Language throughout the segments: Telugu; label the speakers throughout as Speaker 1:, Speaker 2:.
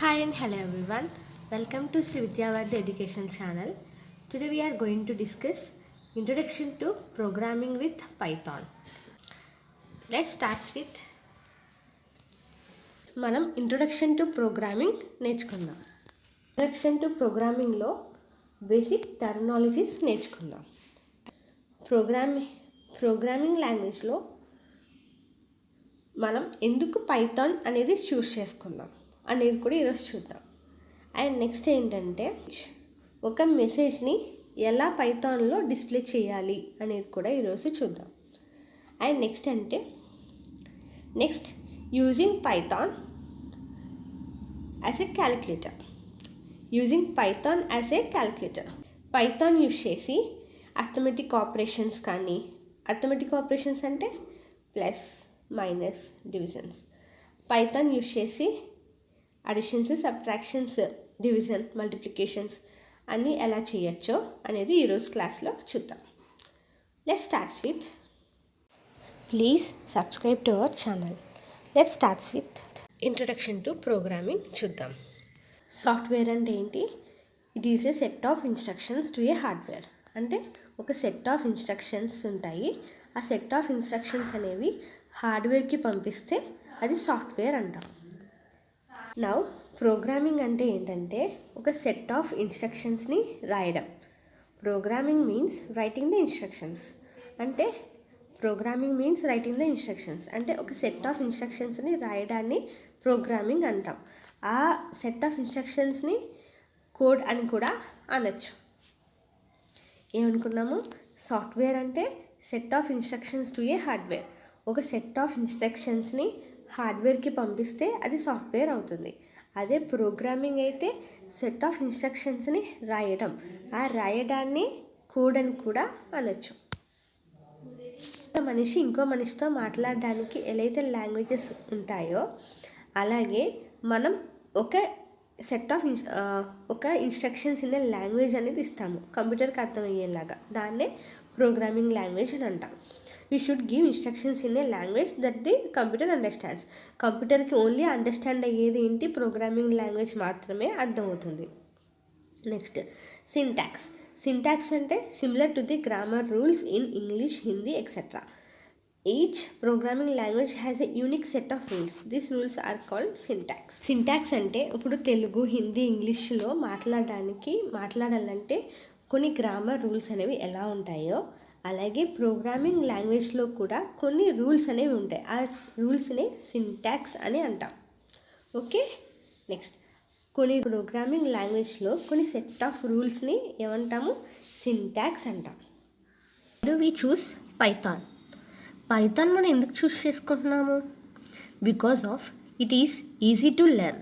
Speaker 1: Hi and hello everyone. Welcome to Sri Vidya Varidhi Education channel. Today we are going to discuss Introduction to Programming with Python. Let's start with మనం ఇంట్రొడక్షన్ టు ప్రోగ్రామింగ్ నేర్చుకుందాం. ఇంట్రొడక్షన్ టు ప్రోగ్రామింగ్లో బేసిక్ టర్మినాలజీస్ నేర్చుకుందాం. ప్రోగ్రామింగ్ లాంగ్వేజ్లో మనం ఎందుకు పైథాన్ అనేది చూస్ చేసుకుందాం అనేది కూడా ఈరోజు చూద్దాం. అండ్ నెక్స్ట్ ఏంటంటే ఒక మెసేజ్ని ఎలా పైథాన్లో డిస్ప్లే చేయాలి అనేది కూడా ఈరోజు చూద్దాం. And next using Python as a calculator. Python use చేసి అర్థమెటిక్ ఆపరేషన్స్ కానీ, అర్థమెటిక్ ఆపరేషన్స్ అంటే plus, minus, divisions, Python use చేసి అడిషన్స్, సబ్ట్రాక్షన్స్, డివిజన్, మల్టిప్లికేషన్స్ అన్నీ ఎలా చేయొచ్చో అనేది ఈరోజు క్లాస్లో చూద్దాం. Let's starts with please subscribe to our channel. Let's starts with introduction to programming చూద్దాం. సాఫ్ట్వేర్ అంటే ఏంటి? It is a set of instructions to A hardware. అంటే ఒక సెట్ ఆఫ్ ఇన్స్ట్రక్షన్స్ ఉంటాయి. ఆ సెట్ ఆఫ్ ఇన్స్ట్రక్షన్స్ అనేవి హార్డ్వేర్కి పంపిస్తే అది సాఫ్ట్వేర్ అంటాం. నౌ ప్రోగ్రామింగ్ అంటే ఏంటంటే ఒక సెట్ ఆఫ్ ఇన్స్ట్రక్షన్స్ని రాయడం. Programming means writing the instructions. అంటే ఒక సెట్ ఆఫ్ ఇన్స్ట్రక్షన్స్ని రాయడాన్ని ప్రోగ్రామింగ్ అంటాం. ఆ సెట్ ఆఫ్ ఇన్స్ట్రక్షన్స్ని కోడ్ అని కూడా అనొచ్చు. ఏమనుకున్నాము? సాఫ్ట్వేర్ అంటే set of instructions to A hardware. ఒక సెట్ ఆఫ్ ఇన్స్ట్రక్షన్స్ని హార్డ్వేర్కి పంపిస్తే అది సాఫ్ట్వేర్ అవుతుంది. అదే ప్రోగ్రామింగ్ అయితే సెట్ ఆఫ్ ఇన్స్ట్రక్షన్స్ని రాయడం. ఆ రాయడాన్ని కోడ్ అని కూడా అనొచ్చు. ఒక మనిషి ఇంకో మనిషితో మాట్లాడడానికి ఎలా లాంగ్వేజెస్ ఉంటాయో అలాగే మనం ఒక సెట్ ఆఫ్ ఒక ఇన్స్ట్రక్షన్స్ ఇన్ లాంగ్వేజ్ అనేది ఇస్తాము కంప్యూటర్కి అర్థమయ్యేలాగా. దాన్నే ప్రోగ్రామింగ్ లాంగ్వేజ్ అని అంటాం. We should give instructions in a language that the computer understands. కంప్యూటర్కి ఓన్లీ అండర్స్టాండ్ అయ్యేది ఏంటి? ప్రోగ్రామింగ్ లాంగ్వేజ్ మాత్రమే అర్థమవుతుంది. నెక్స్ట్ సింటాక్స్ అంటే similar to the grammar rules in English, Hindi etcetera. Each programming language has a unique set of rules. These rules are called syntax అంటే ఇప్పుడు తెలుగు, హిందీ, ఇంగ్లీష్లో మాట్లాడాలంటే కొన్ని గ్రామర్ రూల్స్ అనేవి ఎలా ఉంటాయో అలాగే ప్రోగ్రామింగ్ లాంగ్వేజ్లో కూడా కొన్ని రూల్స్ అనేవి ఉంటాయి. ఆ రూల్స్ని సింటాక్స్ అని అంటాం. ఓకే. నెక్స్ట్ కొన్ని ప్రోగ్రామింగ్ లాంగ్వేజ్లో కొన్ని సెట్ ఆఫ్ రూల్స్ని ఏమంటాము? సింటాక్స్ అంటాం. డూ వీ చూస్ పైథాన్ మనం ఎందుకు చూస్ చేసుకుంటున్నాము? Because of it is easy to learn.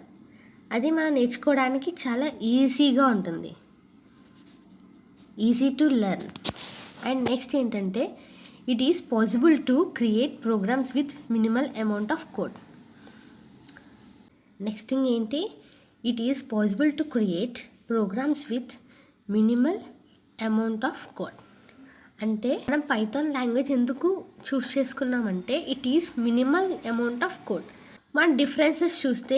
Speaker 1: అది మనం నేర్చుకోవడానికి చాలా ఈజీగా ఉంటుంది. Easy to learn. And next ఏంటంటే it is possible to create programs with minimal amount of code. Next thing ఏంటి? It is possible to create programs with minimal amount of code. అంటే మనం పైథాన్ లాంగ్వేజ్ ఎందుకు చూస్ చేసుకున్నామంటే it is minimal amount of code. మన డిఫరెన్సెస్ చూస్తే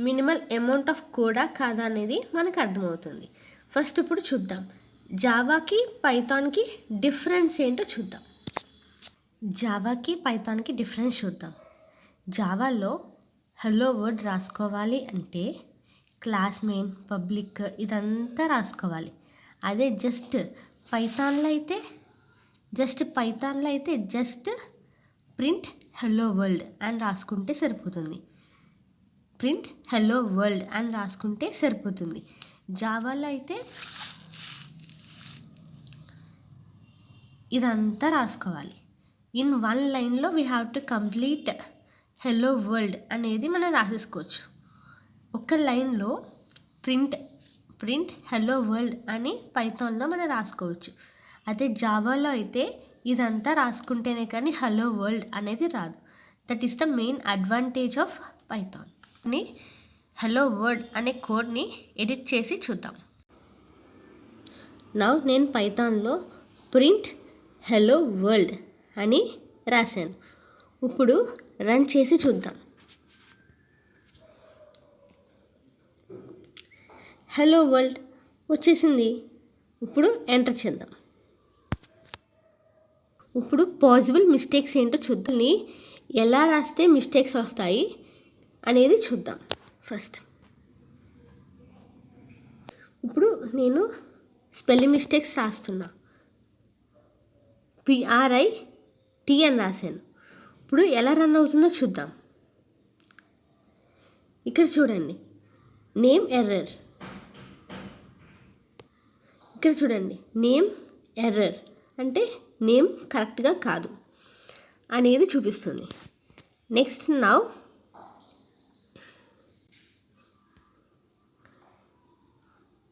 Speaker 1: మినిమల్ అమౌంట్ ఆఫ్ కోడా కాదా అనేది మనకు అర్థమవుతుంది. ఫస్ట్ ఇప్పుడు చూద్దాం జావాకి పైథాన్కి డిఫరెన్స్ ఏంటో చూద్దాం. జావాలో హలో వర్డ్ రాసుకోవాలి అంటే క్లాస్ మెయిన్, పబ్లిక్ ఇదంతా రాసుకోవాలి. అదే పైథాన్లో అయితే జస్ట్ ప్రింట్ హలో వరల్డ్ అని రాసుకుంటే సరిపోతుంది. జావాలో అయితే ఇదంతా రాసుకోవాలి. ఇన్ వన్ లైన్లో we have to complete hello world అనేది మనం రాసేసుకోవచ్చు. ఒక లైన్లో ప్రింట్ హలో వరల్డ్ అని పైథాన్లో మనం రాసుకోవచ్చు. అదే జావాలో అయితే ఇదంతా రాసుకుంటేనే కానీ హలో వరల్డ్ అనేది రాదు. That is the main advantage of Python. Hello world అనే కోడ్ని ఎడిట్ చేసి చూద్దాం. నౌ నేను పైథాన్లో ప్రింట్ హలో వరల్డ్ అని రాశాను. ఇప్పుడు రన్ చేసి చూద్దాం. హలో వరల్డ్ వచ్చేసింది. ఇప్పుడు ఎంటర్ చేద్దాం. ఇప్పుడు పాసిబుల్ మిస్టేక్స్ ఏంటో చూద్దాం. ఎలా రాస్తే మిస్టేక్స్ వస్తాయి అనేది చూద్దాం. ఫస్ట్ ఇప్పుడు నేను స్పెల్లింగ్ మిస్టేక్స్ రాస్తున్నా. PRIT అని రాశాను. ఇప్పుడు ఎలా రన్ అవుతుందో చూద్దాం. ఇక్కడ చూడండి, నేమ్ ఎర్రర్. ఇక్కడ చూడండి, నేమ్ ఎర్రర్ అంటే నేమ్ కరెక్ట్గా కాదు అనేది చూపిస్తుంది. నెక్స్ట్ నౌ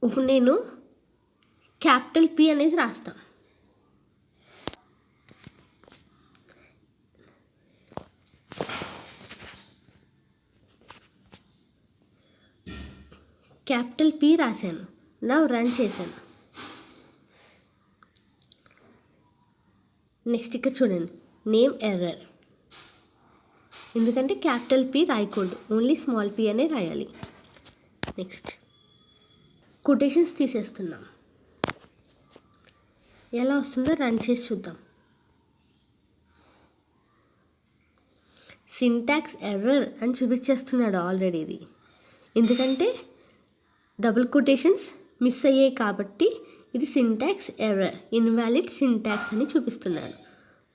Speaker 1: ఇప్పుడు నేను క్యాపిటల్ P అనేది రాస్తాను. క్యాపిటల్ P రాశాను. నా రన్ చేశాను. నెక్స్ట్ ఇక్కడ చూడండి, నేమ్ ఎర్రర్. ఎందుకంటే క్యాపిటల్ P రాయకూడదు, ఓన్లీ స్మాల్ p అనే రాయాలి. నెక్స్ట్ కొటేషన్స్ తీసేస్తున్నాం. ఎలా వస్తుందో రన్ చేసి చూద్దాం. సింటాక్స్ ఎర్రర్ అని చూపించేస్తున్నాడు ఆల్రెడీ. ఇది ఎందుకంటే డబుల్ కొటేషన్స్ మిస్ అయ్యాయి కాబట్టి ఇది సింటాక్స్ ఎర్రర్, ఇన్వాలిడ్ సింటాక్స్ అని చూపిస్తున్నాడు.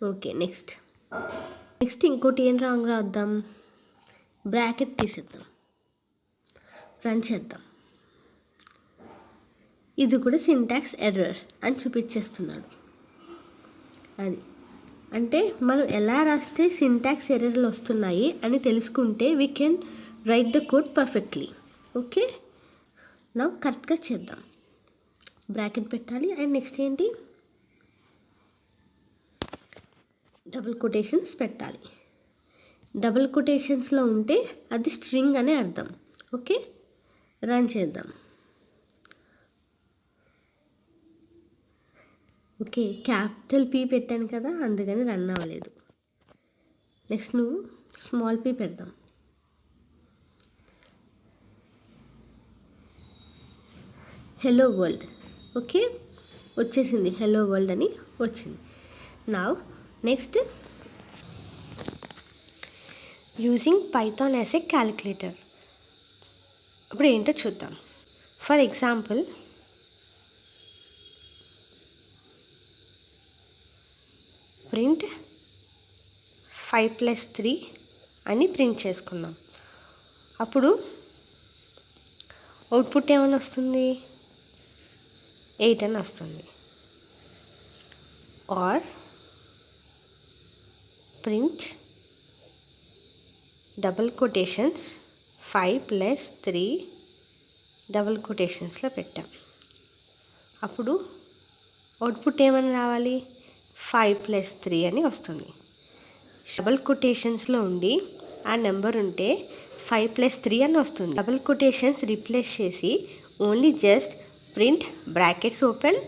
Speaker 1: ఓకే, నెక్స్ట్ ఇంకోటి ఏం రాంగ్ రాద్దాం. బ్రాకెట్ తీసేద్దాం, రన్ చేద్దాం. ఇది కూడా సింటాక్స్ ఎర్రర్ అని చూపించేస్తున్నాడు. అది అంటే మనం ఎలా రాస్తే సింటాక్స్ ఎర్రర్లు వస్తున్నాయి అని తెలుసుకుంటే we can write the code perfectly. Okay, నా కరెక్ట్గా చేద్దాం. బ్రాకెట్ పెట్టాలి. అండ్ నెక్స్ట్ ఏంటి, డబుల్ కొటేషన్స్ పెట్టాలి. డబుల్ కొటేషన్స్లో ఉంటే అది స్ట్రింగ్ అనే అర్థం. ఓకే, రన్ చేద్దాం. ఓకే, క్యాపిటల్ P పెట్టాను కదా, అందుకని రన్ అవ్వలేదు. నెక్స్ట్ నువ్వు స్మాల్ p పెడదాం. Hello world. ఓకే, వచ్చేసింది, హలో వరల్డ్ అని వచ్చింది. నా next using Python as a calculator. ఇప్పుడు ఏంటో చూద్దాం. ఫర్ ఎగ్జాంపుల్ ప్రింట్ 5 + 3 అని ప్రింట్ చేసుకున్నాం. అప్పుడు అవుట్పుట్ ఏమైనా వస్తుంది, 8 అని వస్తుంది. Or print double quotations 5 + 3 double కొటేషన్స్లో పెట్టాం. అప్పుడు అవుట్పుట్ ఏమని రావాలి, 5 + 3 అని వస్తుంది. డబుల్ కొటేషన్స్లో ఉండి ఆ నెంబర్ ఉంటే 5 + 3 అని వస్తుంది. డబుల్ కొటేషన్స్ రీప్లేస్ చేసి only just print brackets open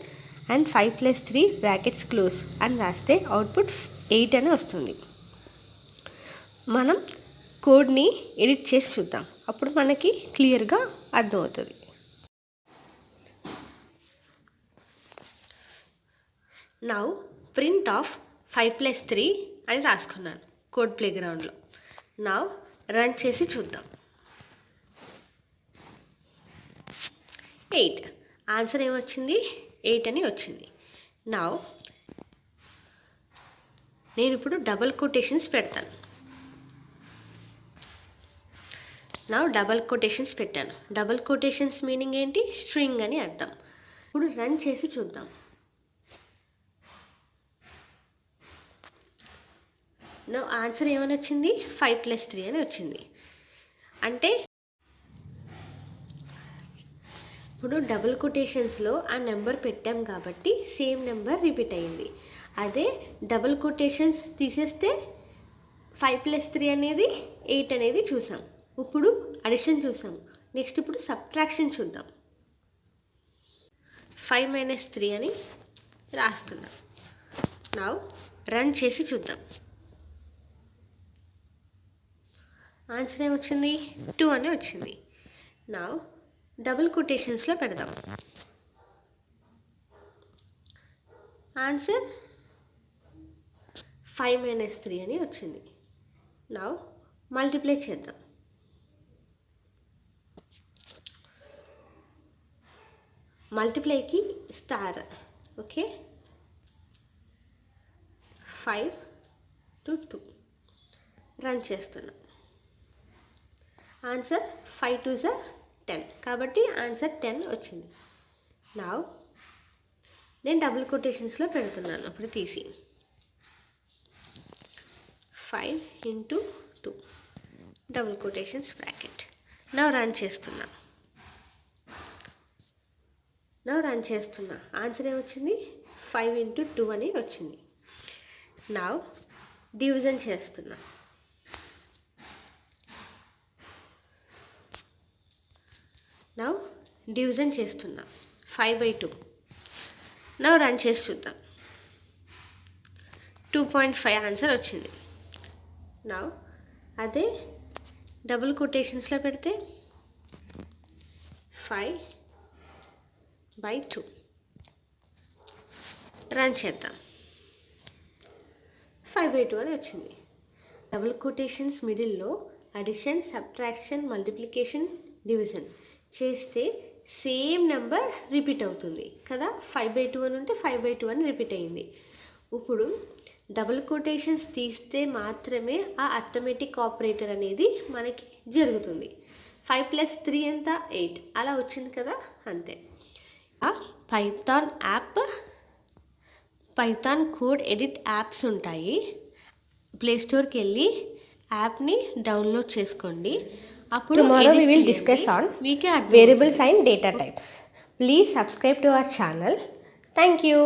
Speaker 1: and 5 + 3 brackets close అని రాస్తే అవుట్పుట్ 8 అని వస్తుంది. మనం కోడ్ని ఎడిట్ చేసి చూద్దాం, అప్పుడు మనకి క్లియర్గా అర్థమవుతుంది. నౌ ప్రింట్ ఆఫ్ 5 + 3 అని రాసుకున్నాను కోడ్ ప్లేగ్రౌండ్లో. నౌ రన్ చేసి చూద్దాం. 8 ఆన్సర్ ఏమొచ్చింది, 8 అని వచ్చింది. నౌ నేను ఇప్పుడు డబుల్ కొటేషన్స్ పెడతాను. నా డబల్ కొటేషన్స్ పెట్టాను. డబల్ కొటేషన్స్ మీనింగ్ ఏంటి, స్ట్రింగ్ అని అర్థం. ఇప్పుడు రన్ చేసి చూద్దాం. నా ఆన్సర్ ఏమని వచ్చింది, 5 + 3 అని వచ్చింది. అంటే ఇప్పుడు డబుల్ కొటేషన్స్లో ఆ నెంబర్ పెట్టాం కాబట్టి సేమ్ నెంబర్ రిపీట్ అయ్యింది. అదే డబుల్ కొటేషన్స్ తీసేస్తే 5 + 3 అనేది 8 అనేది చూసాం. ఇప్పుడు అడిషన్ చూసాం. నెక్స్ట్ ఇప్పుడు సబ్ట్రాక్షన్ చూద్దాం. 5 - 3 అని రాస్తున్నాం. నౌ రన్ చేసి చూద్దాం. ఆన్సర్ ఏమొచ్చింది, 2 అని వచ్చింది. నౌ డబుల్ కొటేషన్స్లో పెడదాం. ఆన్సర్ 5 - 3 అని వచ్చింది. నౌ మల్టిప్లై చేద్దాం. మల్టిప్లైకి స్టార్. ఓకే, 5 to 2 రన్ చేస్తున్నా. ఆన్సర్ 5 2 is 10 కాబట్టి ఆన్సర్ 10 వచ్చింది. నౌ నేను డబుల్ కొటేషన్స్లో పెడుతున్నాను. అప్పుడు తీసి 5 into 2 double quotations bracket. Now run చేస్తున్నా. ఆన్సర్ ఏమొచ్చింది? 5 into 2 అని వచ్చింది. నౌ డివిజన్ చేస్తున్నా. 5/2. నౌ రన్ చేసి చూద్దాం. 2.5 ఆన్సర్ వచ్చింది. నౌ అదే డబుల్ కొటేషన్స్లో పెడితే 5/2 రన్ చేద్దాం. 5/2 అని వచ్చింది. డబుల్ కొటేషన్స్ మిడిల్లో అడిషన్, సబ్ట్రాక్షన్, మల్టిప్లికేషన్, డివిజన్ చేస్తే సేమ్ నెంబర్ రిపీట్ అవుతుంది కదా. 5/2 అని ఉంటే 5/2 అని రిపీట్ అయింది. ఇప్పుడు డబుల్ కొటేషన్స్ తీస్తే మాత్రమే ఆ అర్థమెటిక్ ఆపరేటర్ అనేది మనకి జరుగుతుంది. 5 + 3 ఎంత? 8 అలా వచ్చింది కదా, అంతే. పైథాన్ కోడ్ ఎడిట్ యాప్స్ ఉంటాయి. ప్లేస్టోర్కి వెళ్ళి యాప్ని డౌన్లోడ్ చేసుకోండి. అప్పుడు
Speaker 2: Tomorrow we will discuss on variables and data types. Please subscribe to our channel. Thank you.